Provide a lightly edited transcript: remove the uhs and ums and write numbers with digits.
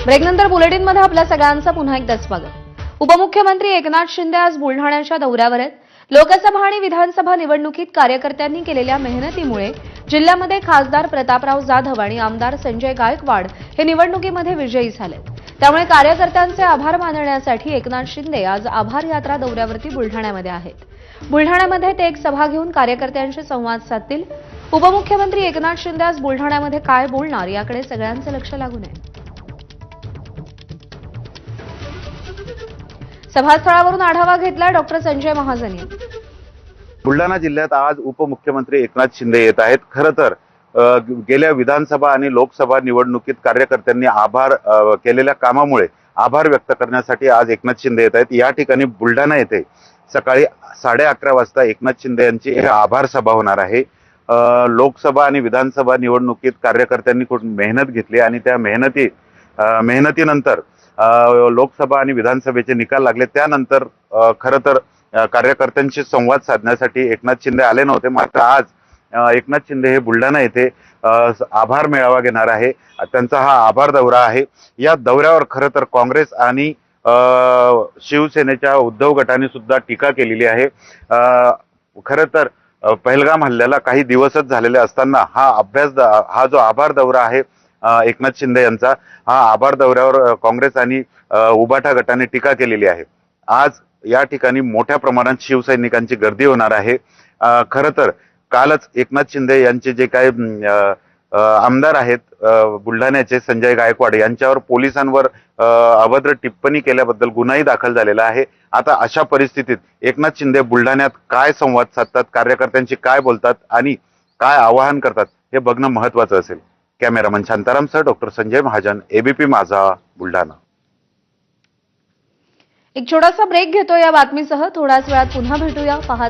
ब्रेकनंतर बुलेटिनमध्ये आपल्या सगळ्यांचं पुन्हा एकदा स्वागत। उपमुख्यमंत्री एकनाथ शिंदे आज बुलढाण्याच्या दौऱ्यावर आहेत। लोकसभा आणि विधानसभा निवडणुकीत कार्यकर्त्यांनी केलेल्या मेहनतीमुळे जिल्ह्यामध्ये खासदार प्रतापराव जाधव आणि आमदार संजय गायकवाड हे निवडणुकीमध्ये विजयी झाले। त्यामुळे कार्यकर्त्यांचे आभार मानण्यासाठी एकनाथ शिंदे आज आभार यात्रा दौऱ्यावरती बुलढाण्यामध्ये आहेत। बुलढाण्यामध्ये ते एक सभा घेऊन कार्यकर्त्यांशी संवाद साधतील। उपमुख्यमंत्री एकनाथ शिंदे आज बुलढाण्यामध्ये काय बोलणार याकडे सगळ्यांचं लक्ष लागून आहे। सभास्थळावरून आढावा घेतला डॉक्टर संजय महाजन यांनी। बुलढाणा जिल्ह्यात आज उपमुख्यमंत्री एकनाथ शिंदे येत आहेत। खरं तर गेल्या विधानसभा आणि लोकसभा निवडणुकीत कार्यकर्त्यांनी केलेल्या कामामुळे आभार व्यक्त करण्यासाठी आज एकनाथ शिंदे येत आहेत। या ठिकाणी बुलढाणा येथे सकाळी 11:30 वाजता एकनाथ शिंदे यांची आभार सभा होणार आहे। लोकसभा आणि विधानसभा निवडणुकीत कार्यकर्त्यांनी खूप मेहनत घेतली आणि त्या मेहनतीनंतर लोकसभा आणि विधानसभेचे निकाल लागले। त्यानंतर खरं तर कार्यकर्त्यांशी संवाद साधण्यासाठी एकनाथ शिंदे आले नव्हते, मात्र आज एकनाथ शिंदे हे बुलढाणा येथे आभार मेळावा घेणार आहे। त्यांचा हा आभार दौरा आहे। या दौऱ्यावर खरं तर काँग्रेस आणि शिवसेनेच्या उद्धव गटाने सुद्धा टीका केलेली आहे। खरं तर पहलगाम हल्ल्याला काही दिवसच झालेले असताना हा जो आभार दौरा आहे एकनाथ शिंदे यांचा, हा आभार दौऱ्यावर काँग्रेस आणि उबाटा गटाने टीका केलेली आहे। आज या ठिकाणी मोठ्या प्रमाणात शिवसैनिकांची गर्दी होणार आहे। खरं तर कालच एकनाथ शिंदे यांचे जे काही आमदार आहेत बुलढाण्याचे संजय गायकवाड यांच्यावर पोलिसांवर अभद्र टिप्पणी केल्याबद्दल गुन्हाही दाखल झालेला आहे। आता अशा परिस्थितीत एकनाथ शिंदे बुलढाण्यात काय संवाद साधतात, कार्यकर्त्यांशी काय बोलतात आणि काय आवाहन करतात हे बघणं महत्त्वाचं असेल। Cameraman Shantaram sir, doctor Sanjay Mahajan, ABP माझा, बुलढाणा। एक छोटासा ब्रेक घेतो या बातमीसह। थोड्याच वेळात पुन्हा भेटूया।